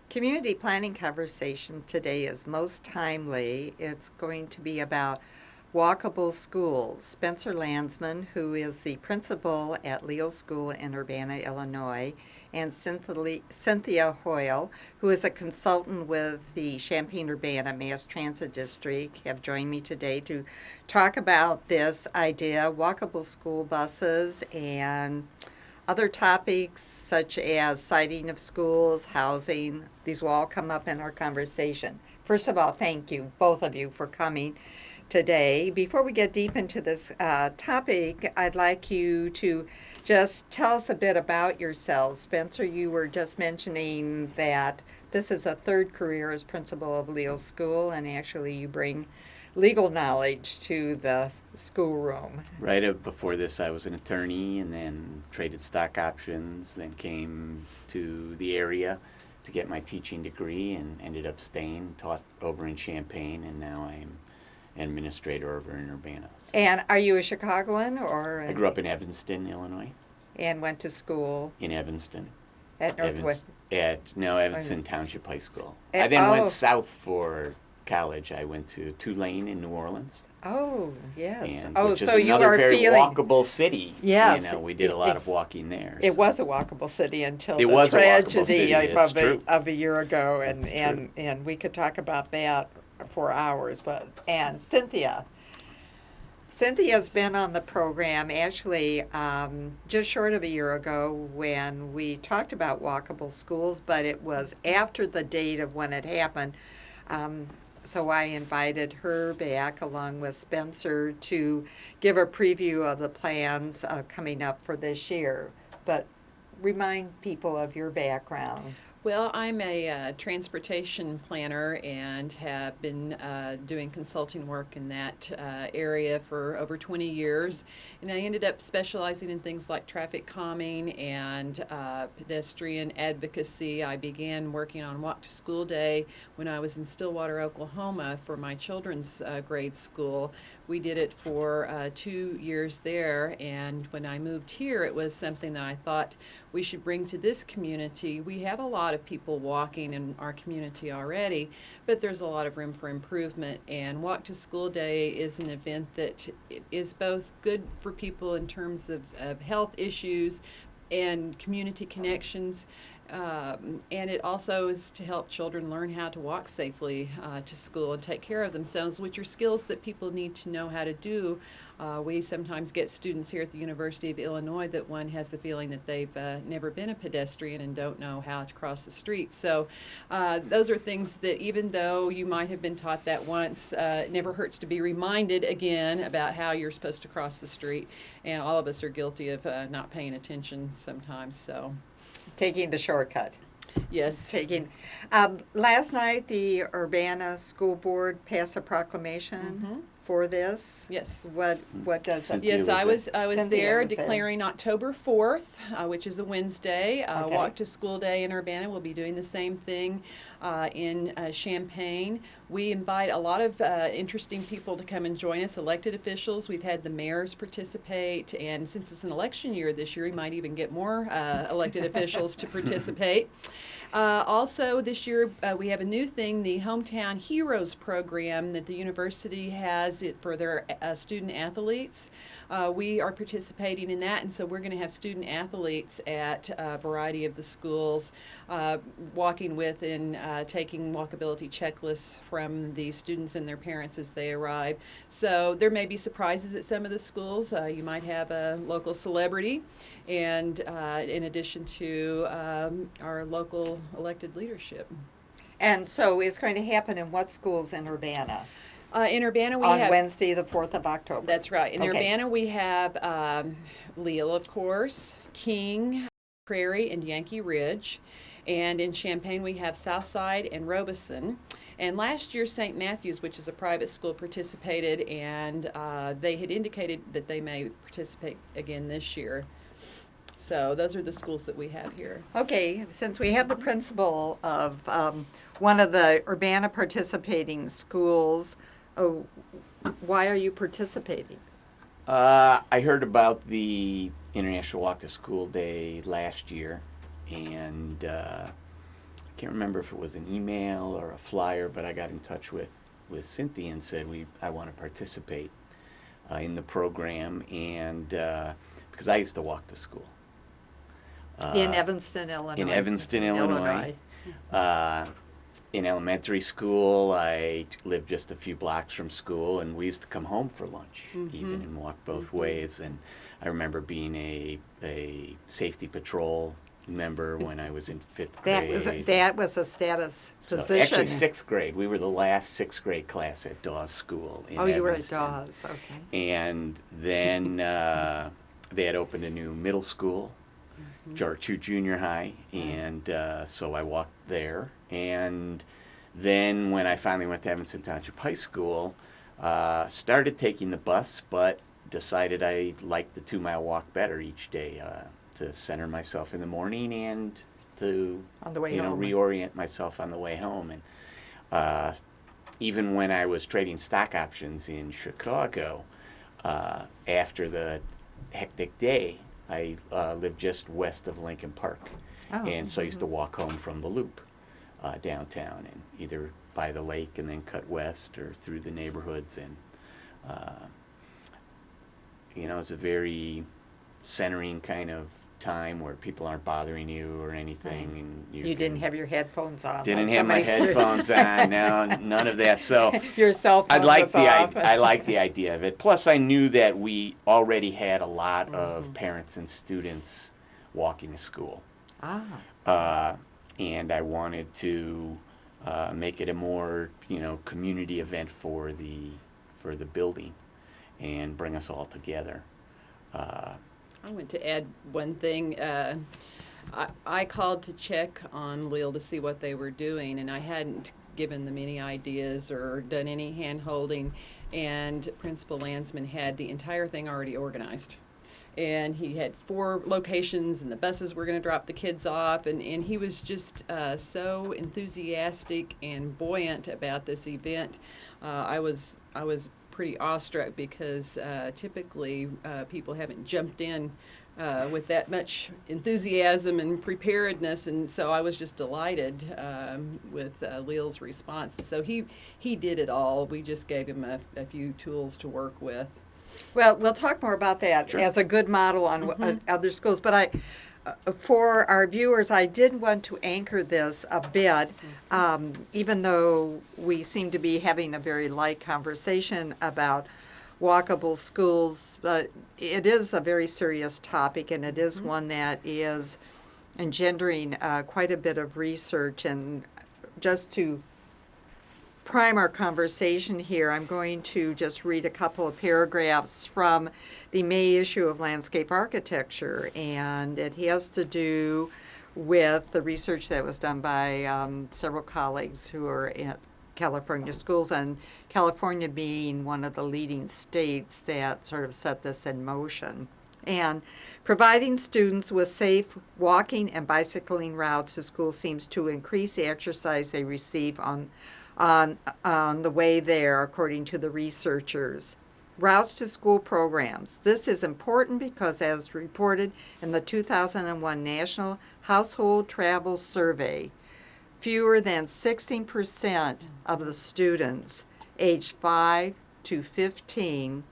Community planning conversation today is most timely. It's going to be about walkable schools. Spencer Landsman, who is the principal at Leo School in Urbana, Illinois, and Cynthia Hoyle, who is a consultant with the Champaign-Urbana Mass Transit District, have joined me today to talk about this idea, walkable school buses, and other topics such as siting of schools, housing. These will all come up in our conversation. First of all, thank you, both of you, for coming today. Before we get deep into this topic, I'd like you to just tell us a bit about yourselves. Spencer, you were just mentioning that this is a third career as principal of Leo School, and actually you bring legal knowledge to the schoolroom. Right before this, I was an attorney and then traded stock options, then came to the area to get my teaching degree and ended up staying, taught over in Champaign, and now I'm an administrator over in Urbana. So And are you a Chicagoan or? I grew up in Evanston, Illinois. And went to school In Evanston. at Northwest? Evanston Township High School. Eh, I then went oh. south for college. I went to Tulane in New Orleans. Oh, yes. And, Oh, which is so you another are very feeling. walkable city. Yes. We did a lot of walking there. It so. was a walkable city until It the was a walkable tragedy city, it's true. of a year ago, and, That's and, true. and we could talk about that for hours. And Cynthia's been on the program actually just short of a year ago when we talked about walkable schools, but it was after the date of when it happened. So I invited her back along with Spencer to give a preview of the plans coming up for this year. But remind people of your background. Well, I'm a transportation planner and have been doing consulting work in that area for over 20 years. And I ended up specializing in things like traffic calming and pedestrian advocacy. I began working on Walk to School Day when I was in Stillwater, Oklahoma for my children's grade school. We did it for 2 years there, and when I moved here, it was something that I thought we should bring to this community. We have a lot of people walking in our community already, but there's a lot of room for improvement, and Walk to School Day is an event that is both good for people in terms of health issues and community connections. And it also is to help children learn how to walk safely to school and take care of themselves, which are skills that people need to know how to do. We sometimes get students here at the University of Illinois that one has the feeling that they've never been a pedestrian and don't know how to cross the street. So those are things that even though you might have been taught that once, it never hurts to be reminded again about how you're supposed to cross the street. And all of us are guilty of not paying attention sometimes. So. Taking the shortcut. Yes. Last night, the Urbana School Board passed a proclamation for this. Yes. What does it? Cynthia Yes, I was Cynthia there was there. declaring October 4th, which is a Wednesday. Okay. Walk to School Day in Urbana. We'll be doing the same thing in Champaign. We invite a lot of interesting people to come and join us, elected officials. We've had the mayors participate, and since it's an election year this year, we might even get more elected officials to participate. Also, this year we have a new thing, the Hometown Heroes program that the university has for their student athletes. We are participating in that, and so we're going to have student athletes at a variety of the schools walking with and taking walkability checklists from the students and their parents as they arrive. So there may be surprises at some of the schools. You might have a local celebrity, and in addition to our local elected leadership. And so it's going to happen in what schools in Urbana? In Urbana, we On have Wednesday, the 4th of October. That's right. In Okay. Urbana, we have Leal, of course, King, Prairie, and Yankee Ridge. And in Champaign, we have Southside and Robeson. And last year, St. Matthew's, which is a private school, participated, and they had indicated that they may participate again this year. So those are the schools that we have here. Okay, since we have the principal of one of the Urbana participating schools, why are you participating? I heard about the International Walk to School Day last year, and can't remember if it was an email or a flyer, but I got in touch with Cynthia and said I want to participate in the program, and because I used to walk to school. In Evanston, Illinois. In Evanston, Illinois. In elementary school, I lived just a few blocks from school, and we used to come home for lunch, even, and walk both ways. And I remember being a safety patrol member when I was in fifth grade. That was a status position. So actually, sixth grade. We were the last sixth grade class at Dawes School in Evanston. You were at Dawes, okay. And then they had opened a new middle school, Charchu Junior High, and so I walked there. And then when I finally went to Evanston Township High School, started taking the bus, but decided I liked the 2-mile walk better each day, to center myself in the morning and to on the way home. Reorient myself on the way home. And even when I was trading stock options in Chicago, after the hectic day, I lived just west of Lincoln Park. And so I used to walk home from the Loop downtown, and either by the lake and then cut west or through the neighborhoods. And it's a very centering kind of time where people aren't bothering you or anything, and you didn't have your headphones on. Didn't have my headphones on. No, none of that. So your cell phone was off. I like the idea of it. Plus, I knew that we already had a lot of parents and students walking to school. And I wanted to make it a more community event for the building and bring us all together. I want to add one thing. I called to check on Lille to see what they were doing, and I hadn't given them any ideas or done any hand-holding, and Principal Landsman had the entire thing already organized. And he had 4 locations, and the buses were going to drop the kids off, and he was just so enthusiastic and buoyant about this event. I was pretty awestruck because typically people haven't jumped in with that much enthusiasm and preparedness, and so I was just delighted with Lille's response. So he did it all. We just gave him a few tools to work with. Well, we'll talk more about that as a good model on other schools. But for our viewers, I did want to anchor this a bit, even though we seem to be having a very light conversation about walkable schools. But it is a very serious topic, and it is one that is engendering quite a bit of research. And just to prime our conversation here, I'm going to just read a couple of paragraphs from the May issue of Landscape Architecture, and it has to do with the research that was done by several colleagues who are at California schools, and California being one of the leading states that sort of set this in motion. And providing students with safe walking and bicycling routes to school seems to increase the exercise they receive on the way there, according to the researchers. Routes to school programs. This is important because, as reported in the 2001 National Household Travel Survey, fewer than 16% of the students aged 5 to 15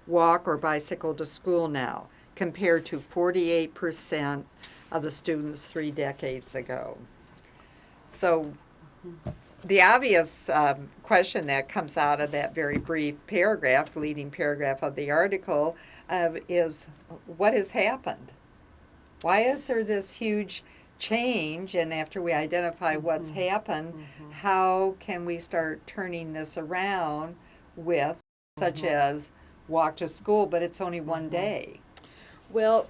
walk or bicycle to school now, compared to 48% of the students 3 decades ago. So the obvious question that comes out of that very brief paragraph, leading paragraph of the article, is what has happened? Why is there this huge change? And after we identify what's happened, how can we start turning this around with, such as walk to school, but it's only one day? Well,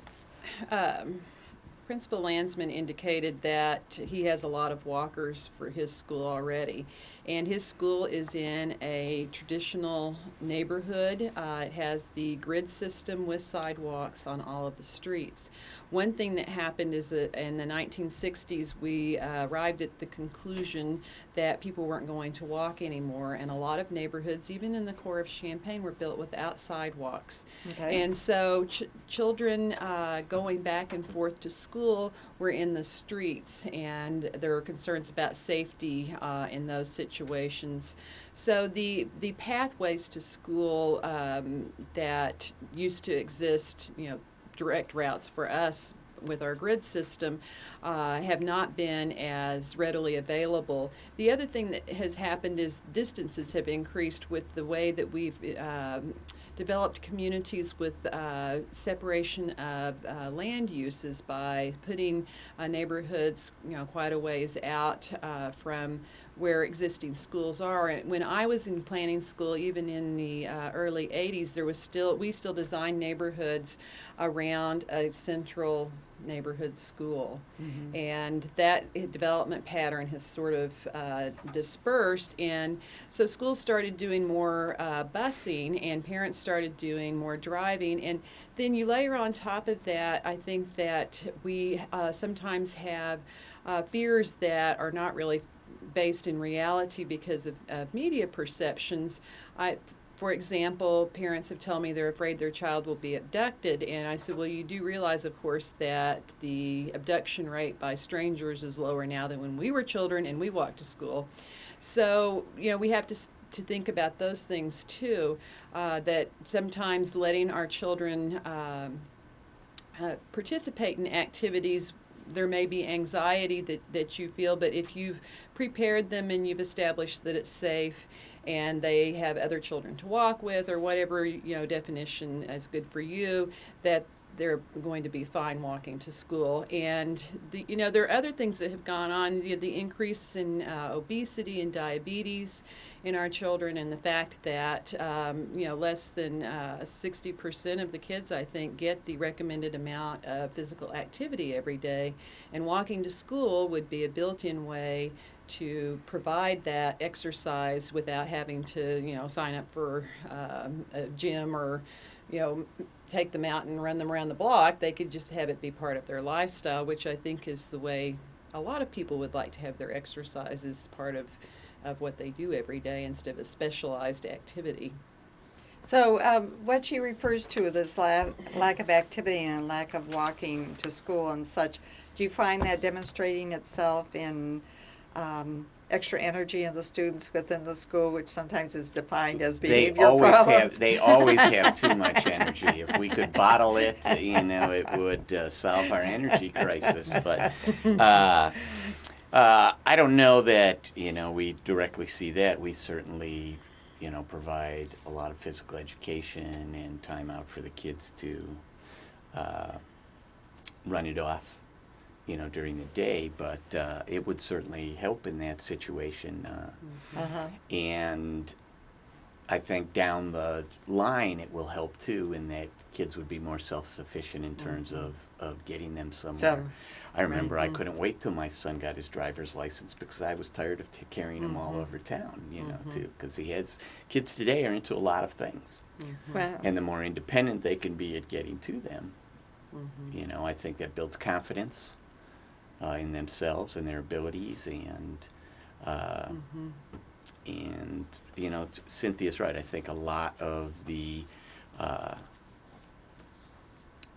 Principal Landsman indicated that he has a lot of walkers for his school already. And his school is in a traditional neighborhood. It has the grid system with sidewalks on all of the streets. One thing that happened is that in the 1960s, we arrived at the conclusion that people weren't going to walk anymore, and a lot of neighborhoods, even in the core of Champaign, were built without sidewalks. Okay. And so children going back and forth to school were in the streets, and there were concerns about safety in those situations. So the pathways to school that used to exist, direct routes for us with our grid system have not been as readily available. The other thing that has happened is distances have increased with the way that we've developed communities with separation of land uses by putting neighborhoods quite a ways out from where existing schools are. And when I was in planning school, even in the early 80s, we still designed neighborhoods around a central neighborhood school. Mm-hmm. And that development pattern has sort of dispersed, and so schools started doing more busing, and parents started doing more driving. And then you layer on top of that, I think that we sometimes have fears that are not really based in reality because of media perceptions. For example, parents have told me they're afraid their child will be abducted, and I said, well, you do realize, of course, that the abduction rate by strangers is lower now than when we were children and we walked to school. So, we have to think about those things too, that sometimes letting our children participate in activities, there may be anxiety that you feel, but if you've prepared them and you've established that it's safe and they have other children to walk with, or whatever definition is good for you, that they're going to be fine walking to school. And there are other things that have gone on. The increase in obesity and diabetes in our children, and the fact that less than 60% of the kids, I think, get the recommended amount of physical activity every day. And walking to school would be a built-in way to provide that exercise without having to sign up for a gym or take them out and run them around the block. They could just have it be part of their lifestyle, which I think is the way a lot of people would like to have their exercise as part of what they do every day instead of a specialized activity. So what she refers to, this lack of activity and lack of walking to school and such, do you find that demonstrating itself in extra energy in the students within the school, which sometimes is defined as behavior problems? They always have too much energy. If we could bottle it, it would solve our energy crisis. But I don't know that, we directly see that. We certainly, provide a lot of physical education and time out for the kids to run it off, during the day. But it would certainly help in that situation. And I think down the line it will help too, in that kids would be more self-sufficient in terms of getting them somewhere. I remember I couldn't wait till my son got his driver's license because I was tired of carrying him all over town, too, because kids today are into a lot of things. Well, And the more independent they can be at getting to them, I think that builds confidence in themselves and their abilities, and Cynthia's right. I think a lot of the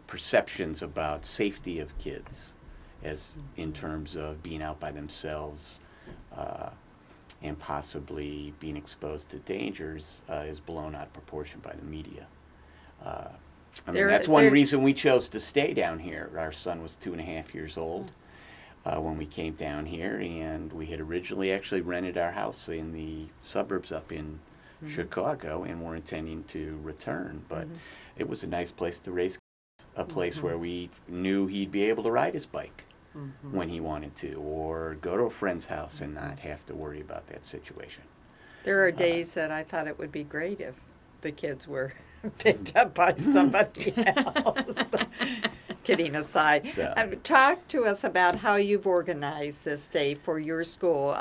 perceptions about safety of kids, as in terms of being out by themselves and possibly being exposed to dangers, is blown out of proportion by the media. That's one reason we chose to stay down here. Our son was 2.5 years old when we came down here, and we had originally actually rented our house in the suburbs up in Chicago, and were intending to return. But it was a nice place to raise kids, a place where we knew he'd be able to ride his bike when he wanted to, or go to a friend's house and not have to worry about that situation. there are days that I thought it would be great if the kids were picked up by somebody else. kidding aside. So. Talk to us about how you've organized this day for your school.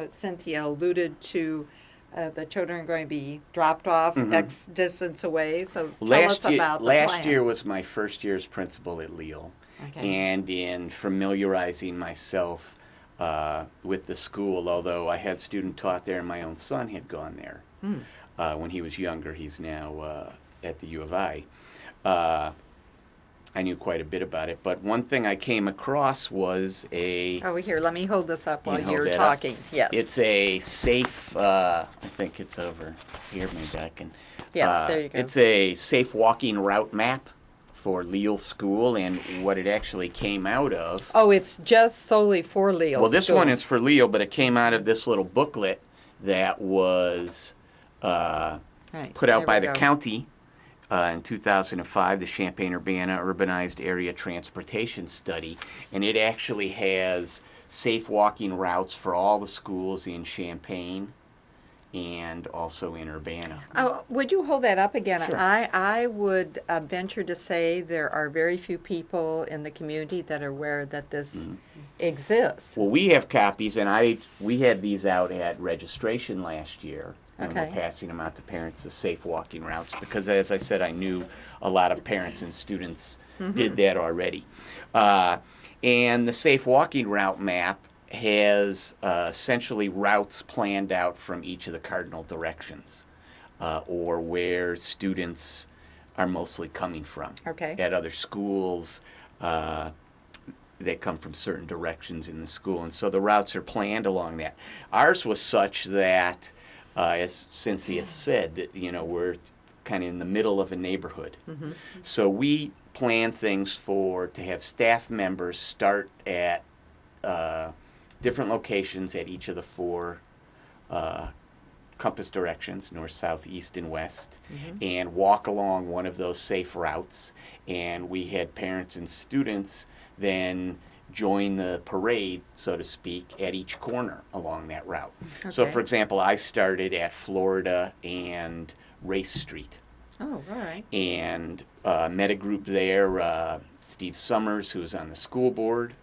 Cynthia alluded to the children are going to be dropped off X distance away. So tell us about the plan. Last year was my first year as principal at Leal. Okay. And in familiarizing myself with the school, although I had student taught there and my own son had gone there when he was younger. He's now at the U of I. I knew quite a bit about it, but one thing I came across was Oh, here, let me hold this up while hold you're that up. talking. Yes. It's a safe, I think it's over here, maybe I can. Yes, there you go. It's a safe walking route map for Leal School, and what it actually came out of. Oh, it's just solely for Leal. Well, this School. one is for Leal, but it came out of this little booklet that was Right, put out there by we the go. county in 2005, the Champaign-Urbana Urbanized Area Transportation Study, and it actually has safe walking routes for all the schools in Champaign and also in Urbana. Oh, would you hold that up again? Sure. I would venture to say there are very few people in the community that are aware that this exists. Well, we have copies, and we had these out at registration last year, and Okay. we're passing them out to parents as safe walking routes because, as I said, I knew a lot of parents and students did that already. And the safe walking route map has essentially routes planned out from each of the cardinal directions or where students are mostly coming from. Okay. At other schools, they come from certain directions in the school, and so the routes are planned along that. Ours was such that, as Cynthia said, that we're kind of in the middle of a neighborhood. So we plan things to have staff members start at different locations at each of the four compass directions, north, south, east, and west, and walk along one of those safe routes. And we had parents and students then join the parade, so to speak, at each corner along that route. So, Okay. for example, I started at Florida and Race Street. Oh, all right. And met a group there. Steve Summers, who was on the school board,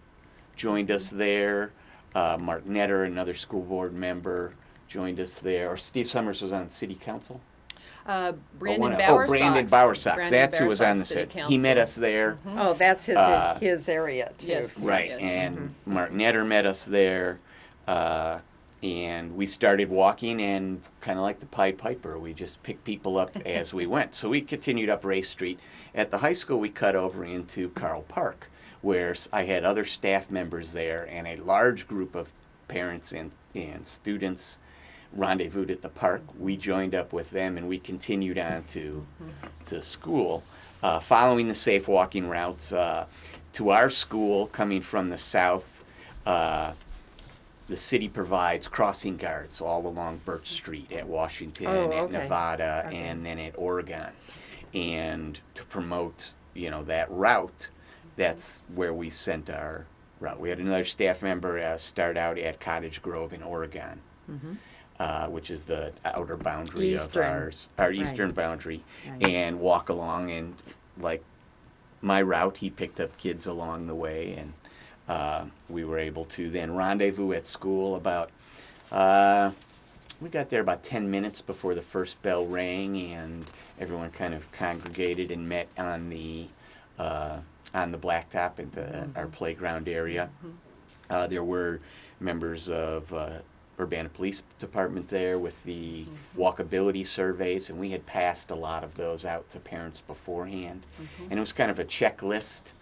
joined us there. Mark Netter, another school board member, joined us there. Or Steve Summers was on the city council. Brandon Oh, Bowersox. Brandon Bowersox. Brandon That's who was on Bowersox the City city. He met Council. us there. Oh, that's his area too. Yes. Right, Yes. and Mark Netter met us there, and we started walking, and kind of like the Pied Piper, we just picked people up as we went. So we continued up Race Street. At the high school, we cut over into Carl Park, where I had other staff members there, and a large group of parents and students rendezvoused at the park. We joined up with them, and we continued on to school, following the safe walking routes to our school. Coming from the south, the city provides crossing guards all along Birch Street at Washington, Oh, at okay. Nevada, Okay. and then at Oregon. And to promote, that route, that's where we sent our route. We had another staff member start out at Cottage Grove in Oregon, which is the outer boundary of Eastern. our Right. eastern boundary, Right. and walk along. And like my route, he picked up kids along the way, and we were able to then rendezvous at school about, we got there about 10 minutes before the first bell rang, and everyone kind of congregated and met on the blacktop at our playground area. There were members of Urbana Police Department there with the walkability surveys, and we had passed a lot of those out to parents beforehand. And it was kind of a checklist.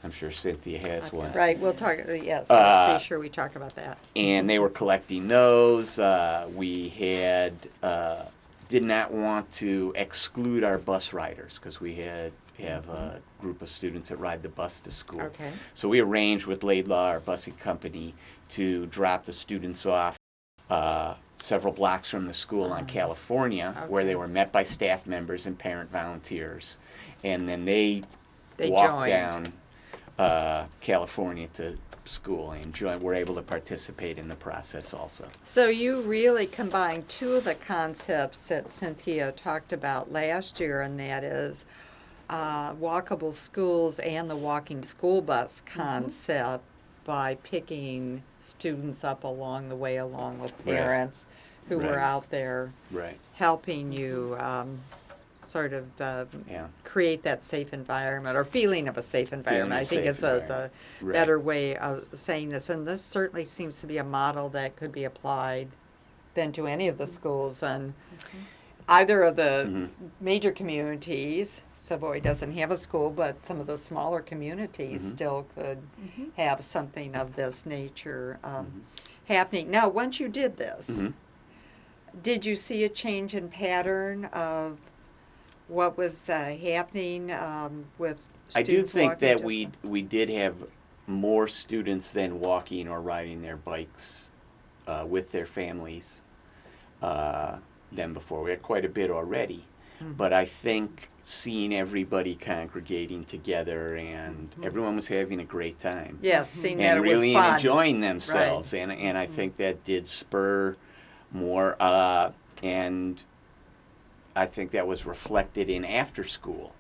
I'm sure Cynthia has one. Right, we'll talk, yes, let's be sure we talk about that. And they were collecting those. We had did not want to exclude our bus riders because we have a group of students that ride the bus to school. Okay. So we arranged with Laidlaw, our busing company, to drop the students off several blocks from the school on California, where Okay. they were met by staff members and parent volunteers, and then they They walked joined. down California to school and were able to participate in the process also. So you really combined two of the concepts that Cynthia talked about last year, and that is walkable schools and the walking school bus concept by picking students up along the way along with Right. parents who were Right. out there Right. helping you sort of Yeah. create that safe environment or feeling of a safe environment. I of think safe is the environment. Right. better way of saying this. And this certainly seems to be a model that could be applied then to any of the schools and either of the Mhm. major communities. Savoy doesn't have a school, but some of the smaller communities Mhm. still could have something of this nature Mhm. happening. Now, once you did this, Mhm. did you see a change in pattern of what was happening with I students do think walking? that Just- we did have more students than walking or riding their bikes with their families than before. We had quite a bit already, but I think seeing everybody congregating together and everyone was having a great time. Yes, seeing that And it really was fun. enjoying themselves, and I think that did spur more, and I think that was reflected in after school.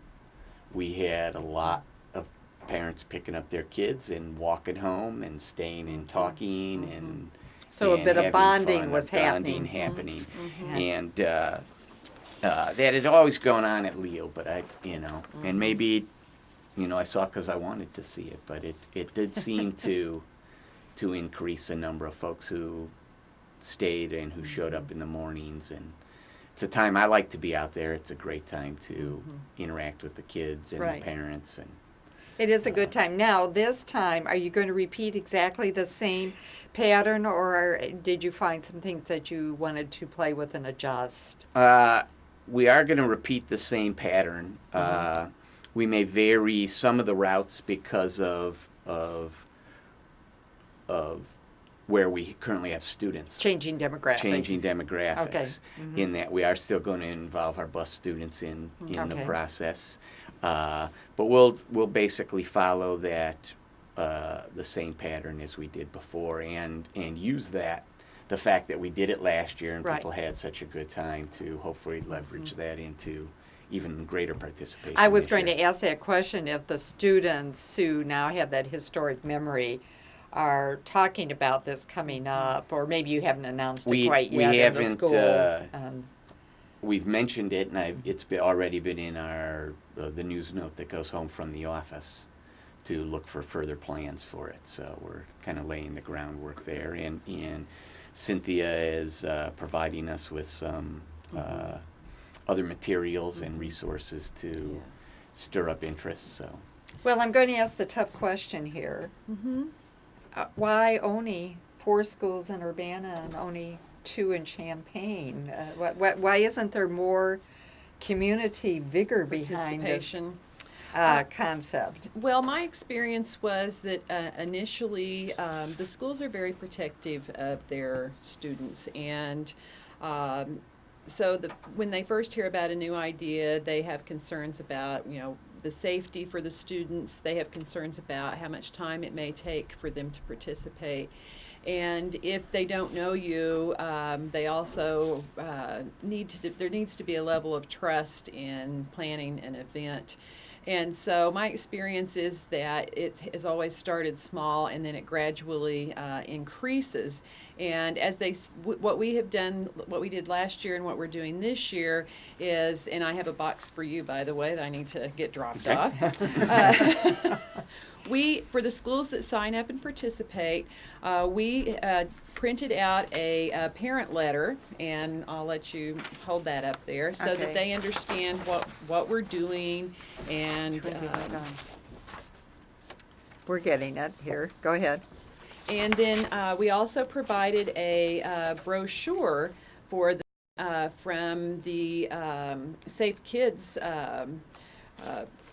We had a lot of parents picking up their kids and walking home and staying and talking and So a and bit of having bonding fun, was bonding happening. and that had always gone on at Leo, but and maybe I saw because I wanted to see it, but it did seem to increase the number of folks who stayed and who showed up in the mornings. And it's a time I like to be out there. It's a great time to interact with the kids and Right. the parents. And It is a good time. Now, this time, are you going to repeat exactly the same pattern, or did you find some things that you wanted to play with and adjust? we are going to repeat the same pattern. We may vary some of the routes because of where we currently have students. Changing demographics. Changing demographics. Okay. In that we are still going to involve our bus students in the Okay. process, but we'll basically follow that the same pattern as we did before, and use the fact that we did it last year and Right. people had such a good time to hopefully leverage that into even greater participation. I was this going year. to ask that question if the students who now have that historic memory are talking about this coming up, or maybe you haven't announced it quite we yet in the haven't, school. We've mentioned it, and it's already been in our the news note that goes home from the office to look for further plans for it. So we're kind of laying the groundwork there, and Cynthia is providing us with some other materials and resources to stir up interest. So Well, I'm going to ask the tough question here. Why only 4 schools in Urbana and only 2 in Champaign? Why isn't there more community vigor behind this Participation. concept? Well, my experience was that initially the schools are very protective of their students, and so when they first hear about a new idea, they have concerns about the safety for the students. They have concerns about how much time it may take for them to participate. And if they don't know you, they also there needs to be a level of trust in planning an event. And so my experience is that it has always started small and then it gradually increases. And as what we have done, what we did last year and what we're doing this year is, and I have a box for you, by the way, that I need to get dropped off. For the schools that sign up and participate, we printed out a parent letter, and I'll let you hold that up there so Okay. that they understand what we're doing. And We're getting it here. Go ahead. and then we also provided a brochure for from the Safe Kids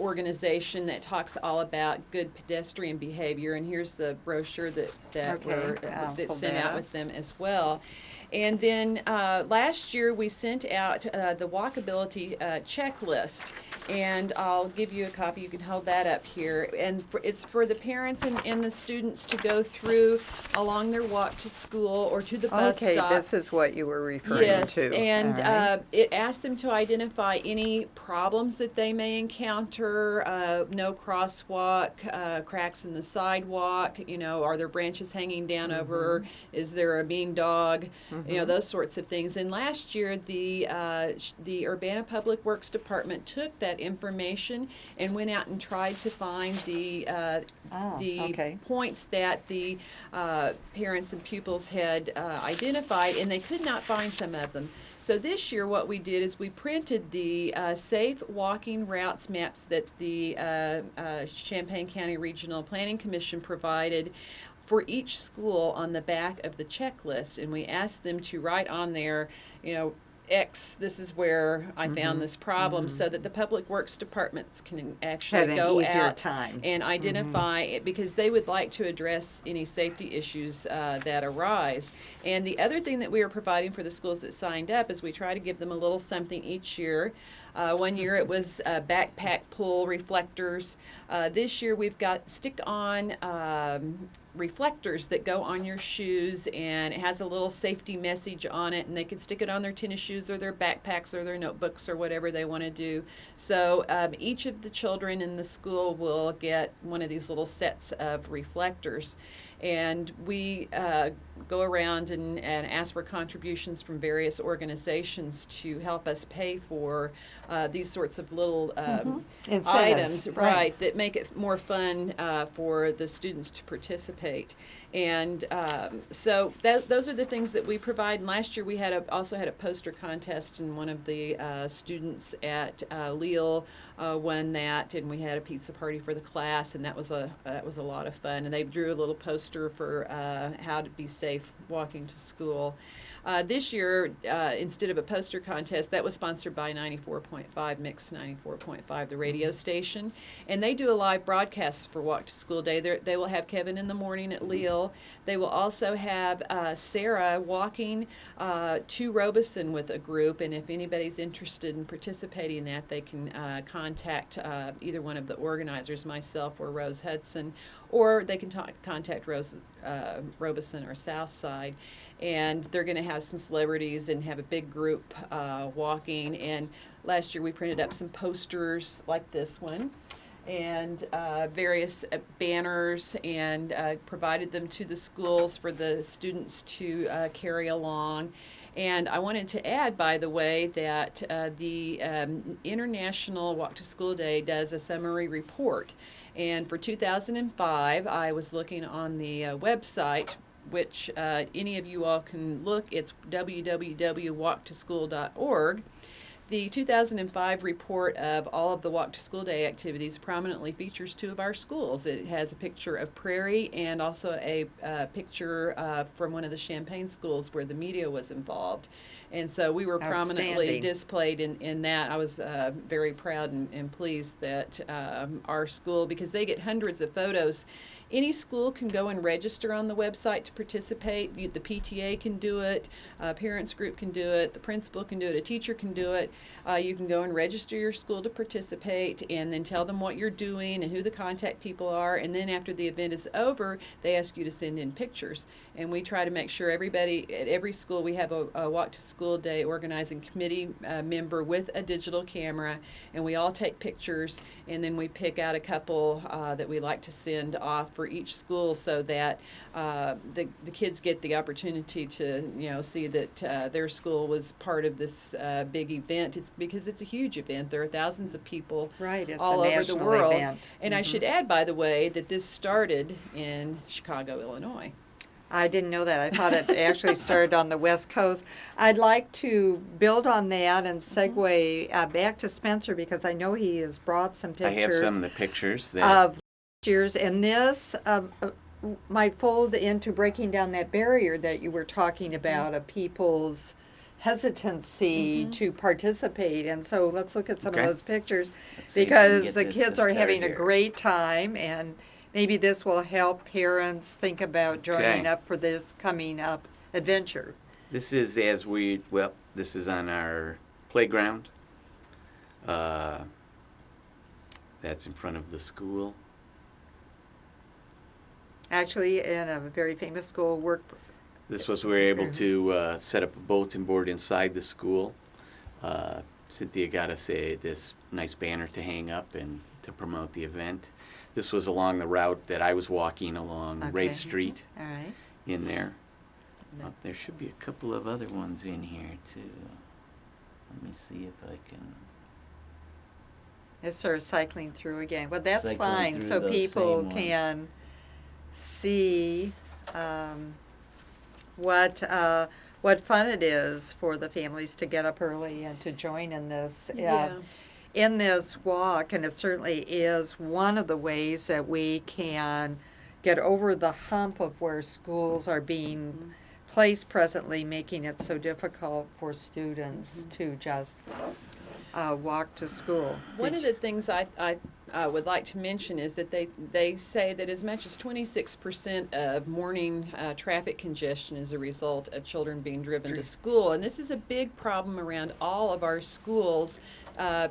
organization that talks all about good pedestrian behavior. And here's the brochure that Okay, I'll that's pull sent that out up. with them as well. And then last year we sent out the walkability checklist. And I'll give you a copy. You can hold that up here. And it's for the parents and the students to go through along their walk to school or to the bus Okay, stop. this is what you were referring Yes, to. and All right. it asked them to identify any problems that they may encounter. No crosswalk, cracks in the sidewalk. Are there branches hanging down over? Is there a mean dog? Those sorts of things. And last year, the Urbana Public Works Department took that information and went out and tried to find the okay. points that the parents and pupils had identified, and they could not find some of them. So this year what we did is we printed the safe walking routes maps that the Champaign County Regional Planning Commission provided for each school on the back of the checklist, and we asked them to write on there, X, this is where I found this problem, so that the public works departments can actually Had an go easier out time. and identify it, because they would like to address any safety issues that arise. And the other thing that we are providing for the schools that signed up is we try to give them a little something each year. One year it was backpack pull reflectors. This year we've got stick-on reflectors that go on your shoes, and it has a little safety message on it, and they can stick it on their tennis shoes or their backpacks or their notebooks or whatever they want to do. So each of the children in the school will get one of these little sets of reflectors. And we go around and ask for contributions from various organizations to help us pay for these sorts of little Incentives, items, right. that make it more fun for the students to participate. And so those are the things that we provide. And last year we also had a poster contest, and one of the students at Leal won that, and we had a pizza party for the class, and that was a lot of fun. And they drew a little poster for how to be safe walking to school. This year, instead of a poster contest, that was sponsored by 94.5, Mix 94.5, the radio station. And they do a live broadcast for Walk to School Day. They will have Kevin in the morning at Leal. They will also have Sarah walking to Robeson with a group. And if anybody's interested in participating in that, they can contact either one of the organizers, myself or Rose Hudson, or they can contact Robeson or Southside. And they're going to have some celebrities and have a big group walking. And last year we printed up some posters like this one, and various banners, and provided them to the schools for the students to carry along. And I wanted to add, by the way, that the International Walk to School Day does a summary report. And for 2005, I was looking on the website, which any of you all can look. It's www.walktoschool.org. The 2005 report of all of the Walk to School Day activities prominently features two of our schools. It has a picture of Prairie and also a picture from one of the Champaign schools where the media was involved. And so we were prominently Outstanding. displayed in that. I was very proud and pleased that our school, because they get hundreds of photos. Any school can go and register on the website to participate. The PTA can do it, a parents group can do it, the principal can do it, a teacher can do it. You can go and register your school to participate, and then tell them what you're doing and who the contact people are. And then after the event is over, they ask you to send in pictures. And we try to make sure everybody at every school, we have a Walk to School Day organizing committee member with a digital camera, and we all take pictures, and then we pick out a couple that we like to send off for each school, so that the kids get the opportunity to see that their school was part of this big event. It's because it's a huge event. There are thousands of people Right, it's all a over national the world. event. And I should add, by the way, that this started in Chicago, Illinois. I didn't know that. I thought it actually started on the West Coast. I'd like to build on that and segue back to Spencer, because I know he has brought some I have pictures some of the pictures that of last year's, and this might fold into breaking down that barrier that you were talking about of people's hesitancy to participate. And so let's look at some Okay. of those pictures, Let's see if we can because get the this kids to are start having a here. great time, and maybe this will help parents think about joining Okay. up for this coming up adventure. This is this is on our playground. That's in front of the school. Actually, in a very famous school, This was, we were able to set up a bulletin board inside the school. Cynthia got us this nice banner to hang up and to promote the event. This was along the route that I was walking along Okay. Race Street All right. in there. There should be a couple of other ones in here too. Let me see if I can. It's sort of cycling through again. Well, that's Cycling fine, through so those people same ones. can see what fun it is for the families to get up early and to join in this. Yeah. In this walk, and it certainly is one of the ways that we can get over the hump of where schools are being placed presently, making it so difficult for students to just walk to school. One of the things I would like to mention is that they say that as much as 26% of morning traffic congestion is a result of children being driven to school. And this is a big problem around all of our schools,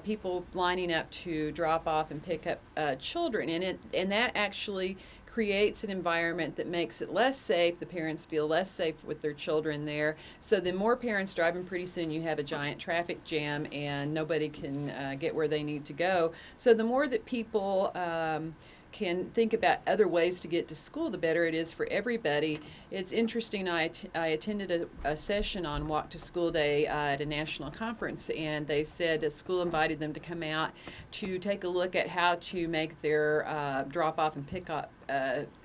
people lining up to drop off and pick up children. And that actually creates an environment that makes it less safe. The parents feel less safe with their children there. So the more parents driving, pretty soon you have a giant traffic jam and nobody can get where they need to go. So the more that people can think about other ways to get to school, the better it is for everybody. It's interesting, I attended a session on Walk to School Day at a national conference, and they said a school invited them to come out to take a look at how to make their drop-off and pick-up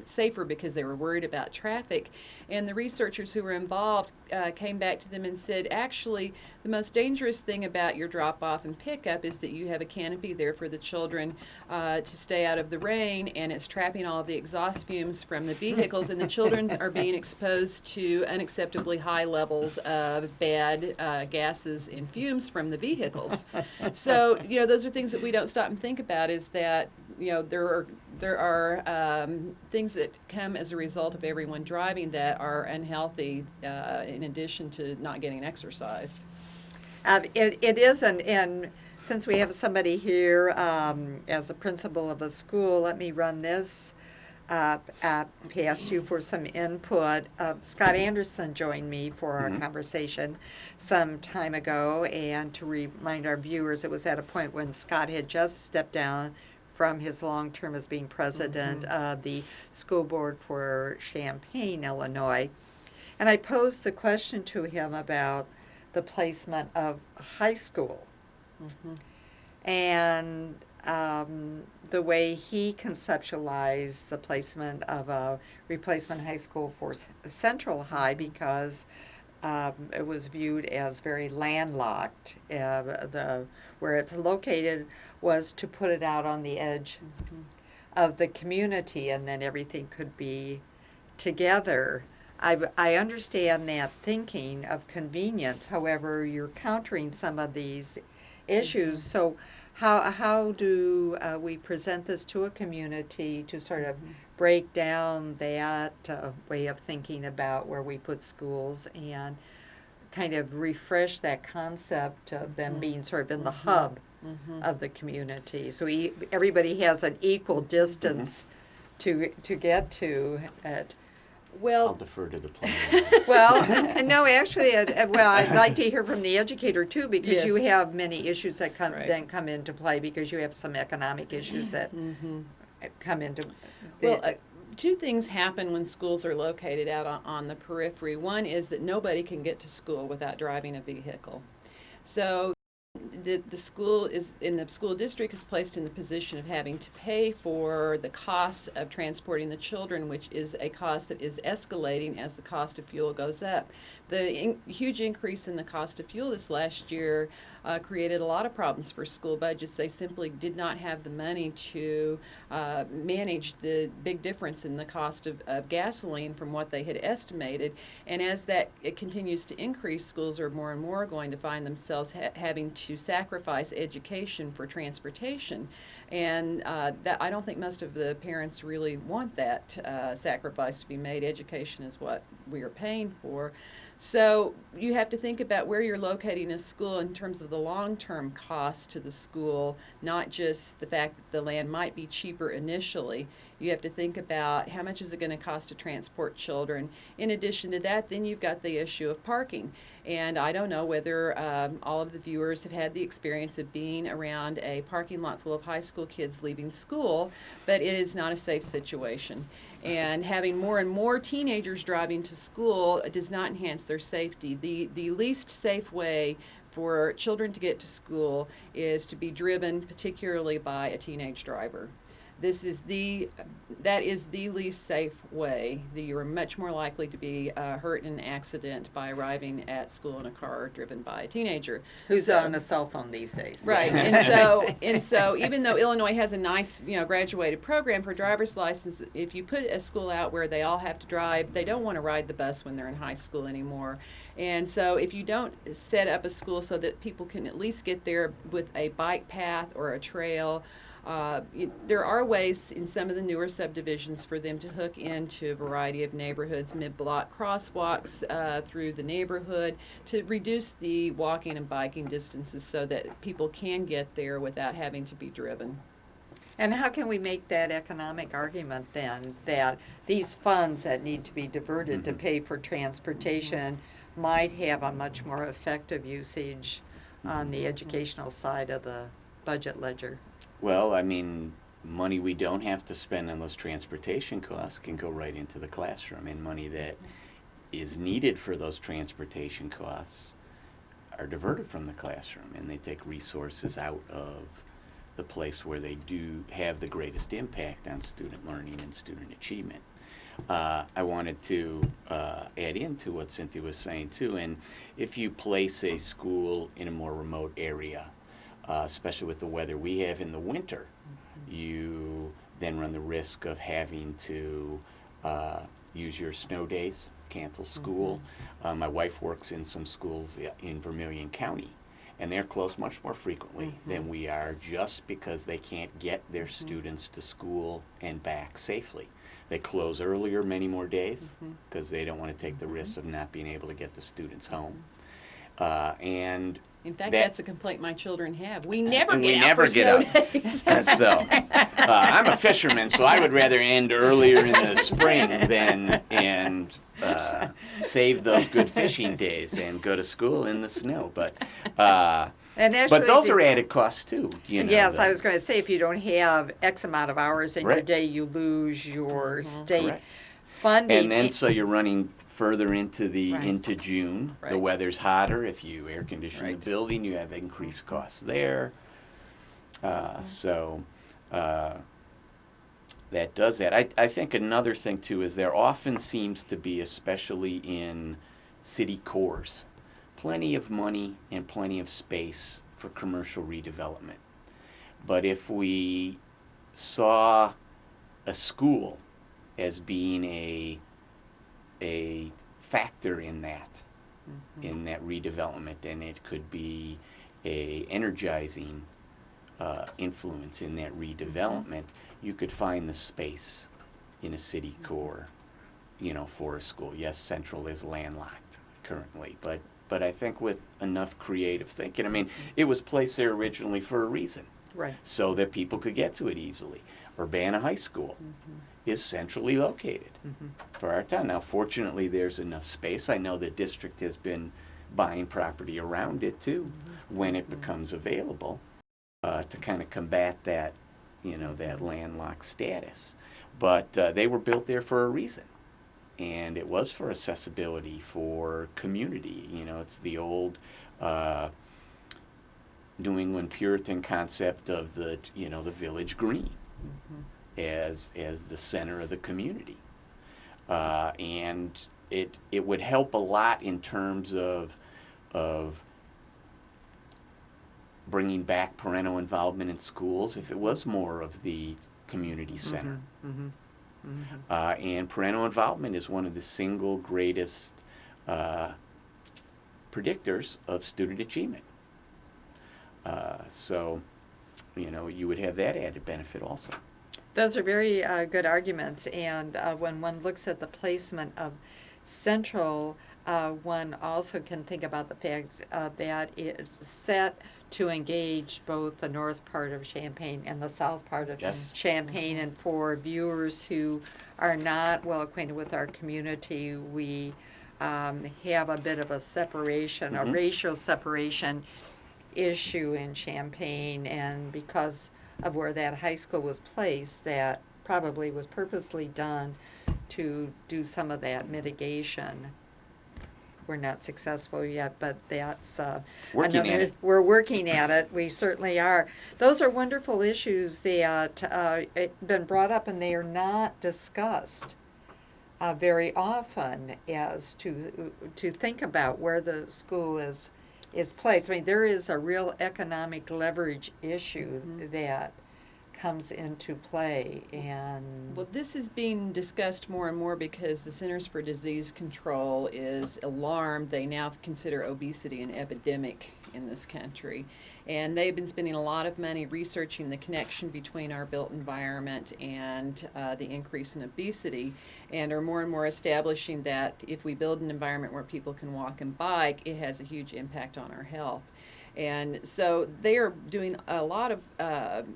safer because they were worried about traffic. And the researchers who were involved came back to them and said, actually, the most dangerous thing about your drop-off and pickup is that you have a canopy there for the children to stay out of the rain, and it's trapping all of the exhaust fumes from the vehicles, and the children are being exposed to unacceptably high levels of bad gases and fumes from the vehicles. So, those are things that we don't stop and think about, is that, there are things that come as a result of everyone driving that are unhealthy, in addition to not getting exercise. It is, and since we have somebody here as a principal of a school, let me run this past you for some input. Scott Anderson joined me for our conversation some time ago, and to remind our viewers, it was at a point when Scott had just stepped down from his long term as being president of the school board for Champaign, Illinois. And I posed the question to him about the placement of high school and the way he conceptualized the placement of a replacement high school for Central High, because it was viewed as very landlocked. Where it's located was to put it out on the edge of the community, and then everything could be together. I understand that thinking of convenience. However, you're countering some of these issues. So how do we present this to a community to sort of break down that way of thinking about where we put schools and kind of refresh that concept of them being sort of in the hub of the community, so everybody has an equal distance to get to it. I'll Well, defer to the planner. Well, no, actually, I'd like to hear from the educator too, because you Yes. have many issues that Right. then come into play, because you have some economic issues that come into. well, two things happen when schools are located out on the periphery. One is that nobody can get to school without driving a vehicle. So the school district is placed in the position of having to pay for the costs of transporting the children, which is a cost that is escalating as the cost of fuel goes up. The huge increase in the cost of fuel this last year created a lot of problems for school budgets. They simply did not have the money to manage the big difference in the cost of gasoline from what they had estimated. And as it continues to increase, schools are more and more going to find themselves having to sacrifice education for transportation, and that I don't think most of the parents really want that sacrifice to be made. Education is what we are paying for. So you have to think about where you're locating a school in terms of the long-term cost to the school, not just the fact that the land might be cheaper initially. You have to think about how much is it going to cost to transport children. In addition to that, then you've got the issue of parking. And I don't know whether all of the viewers have had the experience of being around a parking lot full of high school kids leaving school, but it is not a safe situation. And having more and more teenagers driving to school does not enhance their safety. The least safe way for children to get to school is to be driven particularly by a teenage driver. That is the least safe way. You are much more likely to be hurt in an accident by arriving at school in a car driven by a teenager Who's on a cell phone these days. Right, and so even though Illinois has a nice, graduated program for driver's license, if you put a school out where they all have to drive, they don't want to ride the bus when they're in high school anymore. And so if you don't set up a school so that people can at least get there with a bike path or a trail, there are ways in some of the newer subdivisions for them to hook into a variety of neighborhoods, mid-block crosswalks through the neighborhood to reduce the walking and biking distances so that people can get there without having to be driven. And how can we make that economic argument then, that these funds that need to be diverted to pay for transportation might have a much more effective usage on the educational side of the budget ledger? Well, I mean, money we don't have to spend on those transportation costs can go right into the classroom, and money that is needed for those transportation costs are diverted from the classroom, and they take resources out of the place where they do have the greatest impact on student learning and student achievement. I wanted to add into what Cynthia was saying too, and if you place a school in a more remote area, especially with the weather we have in the winter, you then run the risk of having to use your snow days, cancel school. My wife works in some schools in Vermilion County, and they're closed much more frequently than we are, just because they can't get their students to school and back safely. They close earlier many more days because they don't want to take the risk of not being able to get the students home. And in fact, that's a complaint my children have. We never we get never out for get snow out. days. So I'm a fisherman, so I would rather end earlier in the spring than save those good fishing days and go to school in the snow. But And actually, but those are added costs too. Yes, I was going to say, if you don't have X amount of hours in your day, you lose your state Correct. funding. And then so you're running further into Right. into June. The Right. weather's hotter. If you air condition Right. the building, you have increased costs there. So that does that. I think another thing too is there often seems to be, especially in city cores, plenty of money and plenty of space for commercial redevelopment. But if we saw a school as being a factor in that redevelopment, and it could be a energizing influence in that redevelopment, you could find the space in a city core, for a school. Yes, Central is landlocked currently, but I think with enough creative thinking, I mean, it was placed there originally for a reason, Right. so that people could get to it easily. Urbana High School is centrally located for our town. Now, fortunately, there's enough space. I know the district has been buying property around it too, when it becomes available, to kind of combat that, that landlocked status. But they were built there for a reason, and it was for accessibility, for community. It's the old New England Puritan concept of the village green as the center of the community, and it would help a lot in terms of bringing back parental involvement in schools if it was more of the community center. And parental involvement is one of the single greatest predictors of student achievement. So, you would have that added benefit also. Those are very good arguments, and when one looks at the placement of Central, one also can think about the fact that it's set to engage both the north part of Champaign and the south part of Yes. Champaign. And for viewers who are not well acquainted with our community, we have a bit of a separation, a Mhm. racial separation issue in Champaign, and because of where that high school was placed, that probably was purposely done to do some of that mitigation. We're not successful yet, but that's Working at it. we're working at it. We certainly are. Those are wonderful issues that been brought up, and they are not discussed very often as to think about where the school is placed. I mean, there is a real economic leverage issue that comes into play, and Well, this is being discussed more and more because the Centers for Disease Control is alarmed. They now consider obesity an epidemic in this country. And they've been spending a lot of money researching the connection between our built environment and the increase in obesity, and are more and more establishing that if we build an environment where people can walk and bike, it has a huge impact on our health. And so they are doing a lot of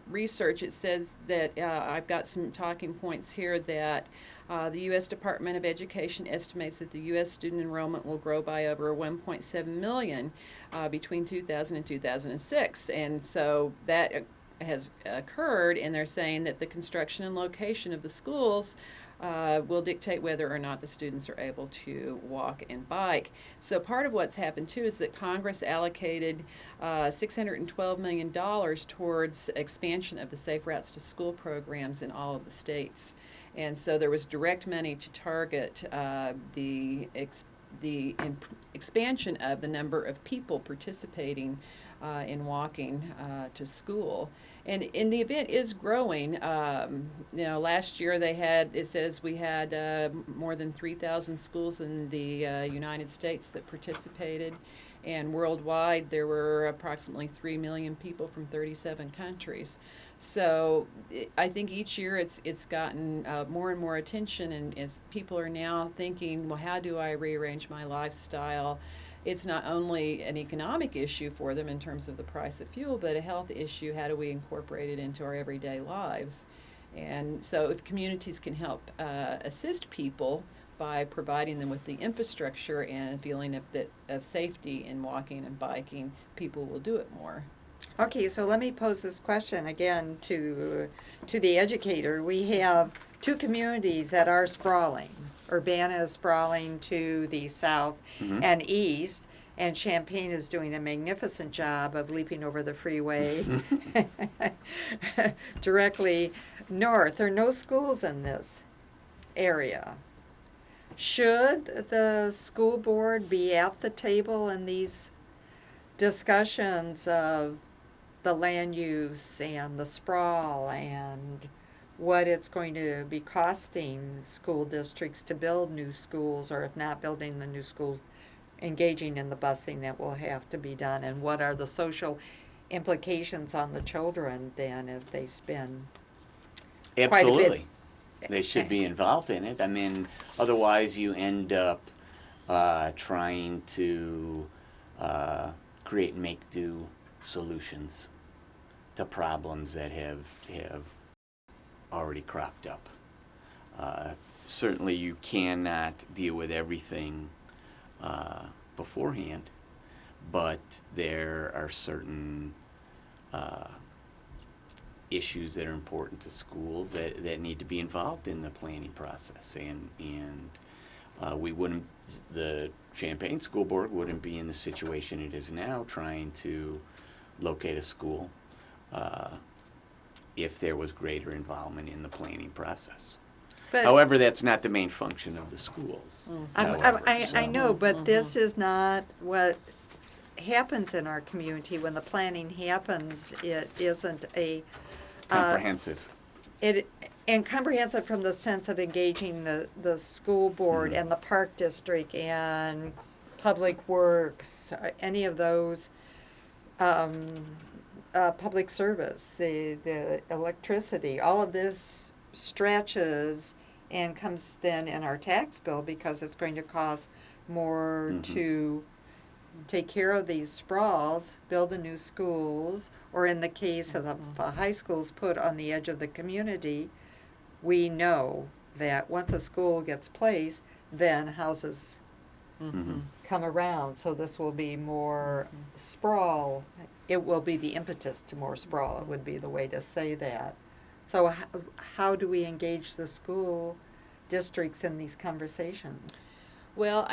research. It says that I've got some talking points here that the U.S. Department of Education estimates that the U.S. student enrollment will grow by over 1.7 million between 2000 and 2006. And so that has occurred, and they're saying that the construction and location of the schools will dictate whether or not the students are able to walk and bike. So part of what's happened too is that Congress allocated $612 million towards expansion of the Safe Routes to School programs in all of the states. And so there was direct money to target the expansion of the number of people participating in walking to school. And the event is growing. Last year it says we had more than 3,000 schools in the United States that participated. And worldwide, there were approximately 3 million people from 37 countries. So I think each year it's gotten more and more attention, and as people are now thinking, well, how do I rearrange my lifestyle? It's not only an economic issue for them in terms of the price of fuel, but a health issue. How do we incorporate it into our everyday lives? And so if communities can help assist people by providing them with the infrastructure and a feeling of safety in walking and biking, people will do it more. okay, so let me pose this question again to the educator. We have two communities that are sprawling. Urbana is sprawling to the south Mhm. and east, and Champaign is doing a magnificent job of leaping over the freeway directly north. There are no schools in this area. Should the school board be at the table in these discussions of the land use and the sprawl and what it's going to be costing school districts to build new schools, or if not building the new schools, engaging in the busing that will have to be done, and what are the social implications on the children then if they spend quite a bit? Absolutely. They should be involved in it. I mean, otherwise you end up trying to create make-do solutions to problems that have already cropped up. Certainly you cannot deal with everything beforehand, but there are certain issues that are important to schools that need to be involved in the planning process, and the Champaign School Board wouldn't be in the situation it is now trying to locate a school if there was greater involvement in the planning process. But However, that's not the main function of the schools. However, I so- know, but this is not what happens in our community. When the planning happens, it isn't a Comprehensive. and comprehensive from the sense of engaging the school board and the park district and public works, any of those um, public service, the electricity, all of this stretches and comes then in our tax bill because it's going to cost more to take care of these sprawls, build a new schools, or in the case of the high schools put on the edge of the community, we know that once a school gets placed, then houses come around. So this will be more sprawl. It will be the impetus to more sprawl, would be the way to say that. So how do we engage the school districts in these conversations? Well,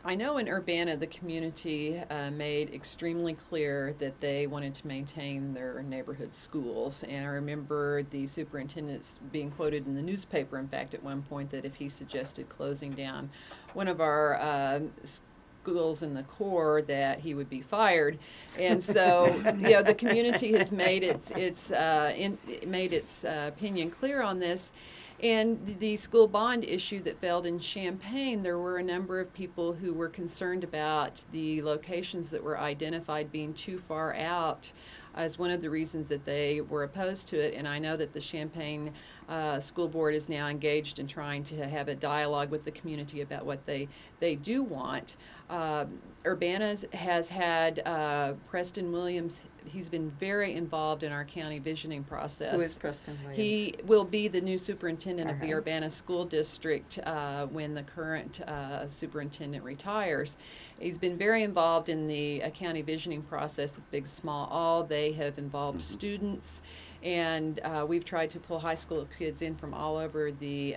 I know in Urbana the community made extremely clear that they wanted to maintain their neighborhood schools, and I remember the superintendent being quoted in the newspaper, in fact, at one point, that if he suggested closing down one of our schools in the core, that he would be fired. And so, the community has made its opinion clear on this. And the school bond issue that failed in Champaign, there were a number of people who were concerned about the locations that were identified being too far out as one of the reasons that they were opposed to it. And I know that the Champaign School Board is now engaged in trying to have a dialogue with the community about what they do want. Urbana has had Preston Williams. He's been very involved in our county visioning process. Who is Preston Williams? He will be the new superintendent of the Uh-huh. Urbana School District when the current superintendent retires. He's been very involved in the county visioning process of Big Small All. They have involved students, and we've tried to pull high school kids in from all over the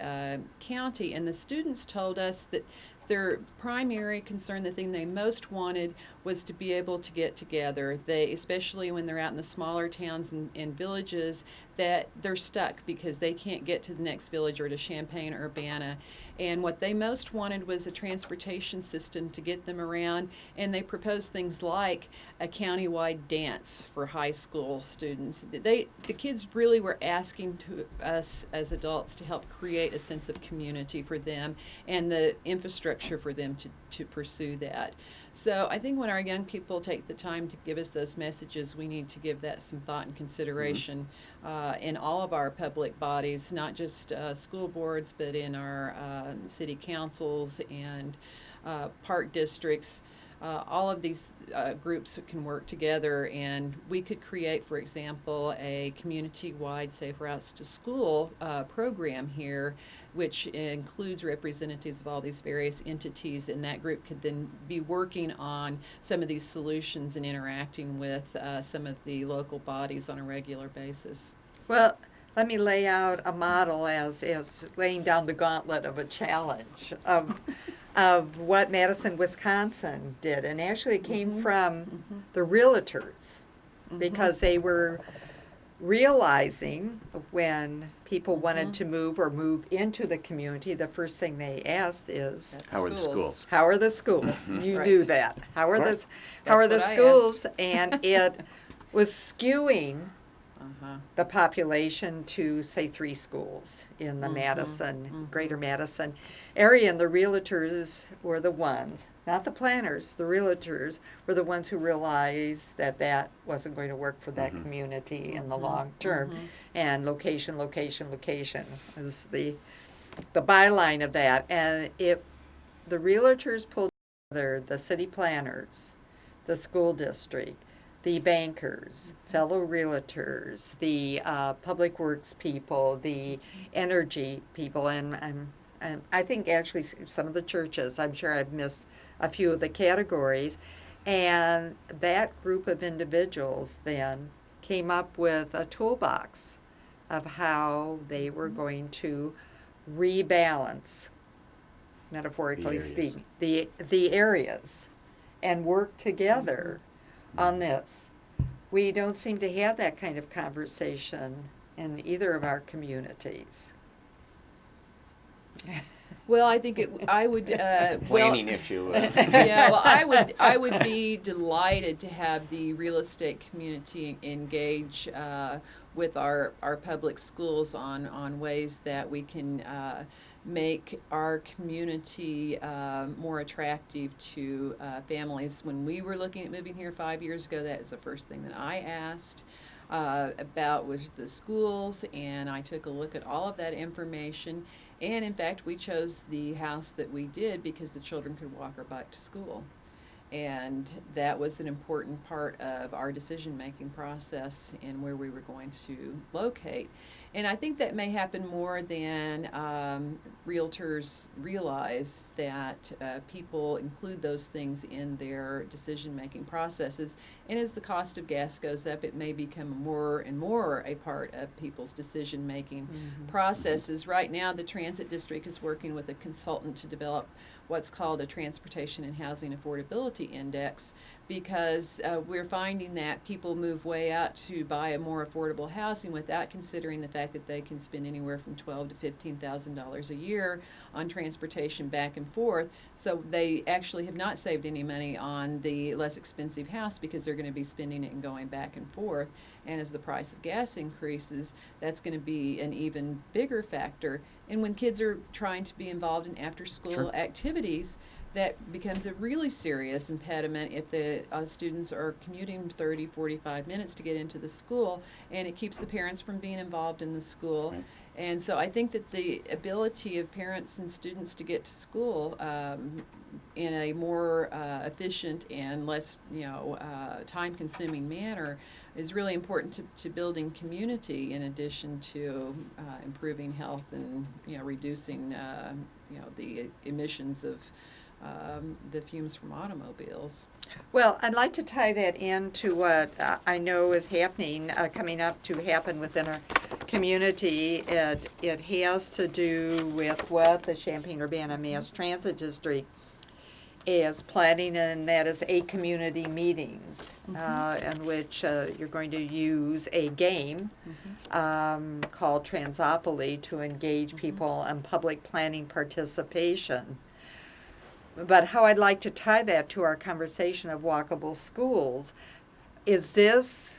county. And the students told us that their primary concern, the thing they most wanted, was to be able to get together. They, especially when they're out in the smaller towns and villages, that they're stuck because they can't get to the next village or to Champaign or Urbana. And what they most wanted was a transportation system to get them around, and they proposed things like a countywide dance for high school students. The kids really were asking to us as adults to help create a sense of community for them and the infrastructure for them to pursue that. So I think when our young people take the time to give us those messages, we need to give that some thought and consideration in all of our public bodies, not just school boards, but in our city councils and park districts. All of these groups can work together, and we could create, for example, a community-wide Safe Routes to School program here, which includes representatives of all these various entities, and that group could then be working on some of these solutions and interacting with some of the local bodies on a regular basis. Well, let me lay out a model as laying down the gauntlet of a challenge of what Madison, Wisconsin did. And actually it came from the realtors because they were realizing when people wanted to move or move into the community, the first thing they asked is, How are the schools? how are the schools? You Right. knew that. How are Right. the how are That's the what I schools? And it was skewing Uh-huh. the population to, say, 3 schools in the Madison, greater Madison area. And the realtors were the ones, not the planners, the realtors were the ones who realized that that wasn't going to work for that community in the long term. And location, location, location is the byline of that. And the realtors pulled together the city planners, the school district, the bankers, fellow realtors, the public works people, the energy people, and I think actually some of the churches. I'm sure I've missed a few of the categories. And that group of individuals then came up with a toolbox of how they were going to rebalance, metaphorically speaking, the areas and work together on this. We don't seem to have that kind of conversation in either of our communities. Well, I think I would. It's a planning issue. Yeah, well, I would be delighted to have the real estate community engage with our public schools on ways that we can make our community more attractive to families. When we were looking at moving here 5 years ago, that is the first thing that I asked about was the schools, and I took a look at all of that information. And in fact, we chose the house that we did because the children could walk or bike to school. And that was an important part of our decision-making process and where we were going to locate. And I think that may happen more than realtors realize, that people include those things in their decision-making processes. And as the cost of gas goes up, it may become more and more a part of people's decision-making processes. Right now, the Transit District is working with a consultant to develop what's called a Transportation and Housing Affordability Index, because we're finding that people move way out to buy a more affordable housing without considering the fact that they can spend anywhere from $12,000 to $15,000 a year on transportation back and forth. So they actually have not saved any money on the less expensive house because they're going to be spending it and going back and forth. And as the price of gas increases, that's going to be an even bigger factor. And when kids are trying to be involved in after-school activities, that becomes a really serious impediment if the students are commuting 30, 45 minutes to get into the school, and it keeps the parents from being involved in the school. Right. And so I think that the ability of parents and students to get to school in a more efficient and less, time-consuming manner is really important to building community, in addition to improving health and reducing the emissions of the fumes from automobiles. Well, I'd like to tie that into what I know is happening, coming up to happen within our community. It has to do with what the Champaign-Urbana Mass Transit District is planning, and that is 8 community meetings in which you're going to use a game called Transopoly to engage people in public planning participation. But how I'd like to tie that to our conversation of walkable schools, is this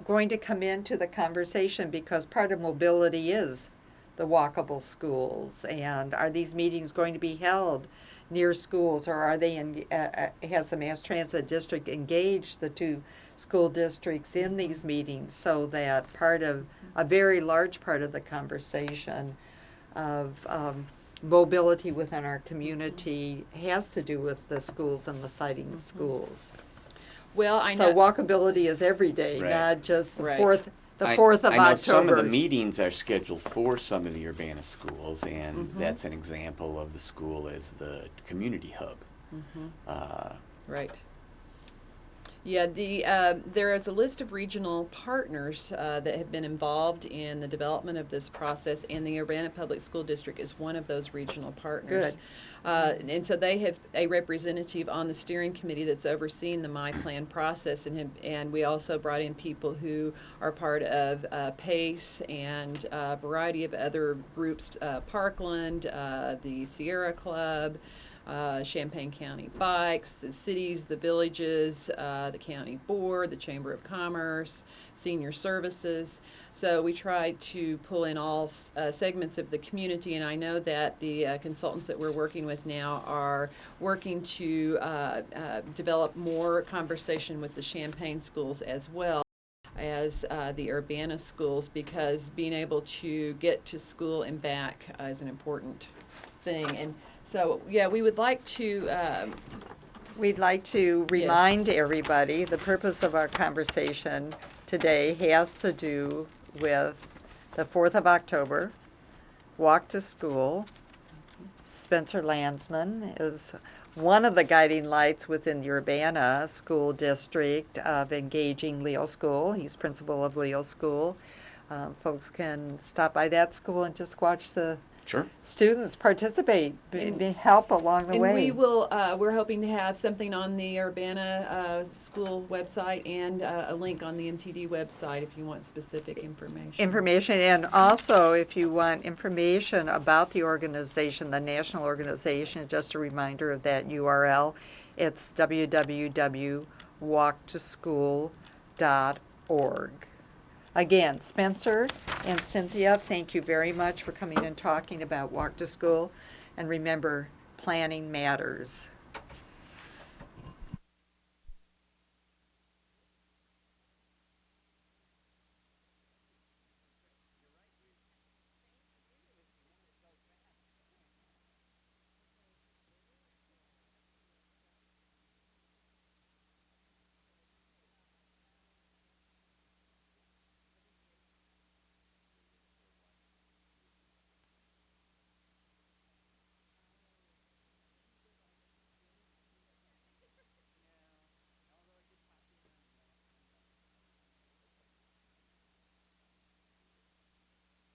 going to come into the conversation because part of mobility is the walkable schools? And are these meetings going to be held near schools, or are they has the Mass Transit District engaged the 2 school districts in these meetings so that a very large part of the conversation of mobility within our community has to do with the schools and the siting of schools? Well, I know. So walkability is every day, Right. not just the Right. 4th of I October. know some of the meetings are scheduled for some of the Urbana schools, and that's an example of the school as the community hub. Right. Yeah, there is a list of regional partners that have been involved in the development of this process, and the Urbana Public School District is one of those regional partners. Good. And so they have a representative on the steering committee that's overseeing the My Plan process, and we also brought in people who are part of PACE and a variety of other groups, Parkland, the Sierra Club, Champaign County Bikes, the cities, the villages, the county board, the Chamber of Commerce, senior services. So we tried to pull in all segments of the community, and I know that the consultants that we're working with now are working to develop more conversation with the Champaign schools as well as the Urbana schools, because being able to get to school and back is an important thing. And so, yeah, we would like to. We'd like to remind everybody the purpose of our conversation today has to do with the 4th of October, Walk to School. Spencer Landsman is one of the guiding lights within the Urbana School District of engaging Leo School. He's principal of Leo School. Folks can stop by that school and just watch the students participate, help along the way. And we will, we're hoping to have something on the Urbana school website and a link on the MTD website if you want specific information. And also if you want information about the organization, the national organization, just a reminder of that URL, it's www.walktoschool.org. Again, Spencer and Cynthia, thank you very much for coming and talking about Walk to School. And remember, planning matters.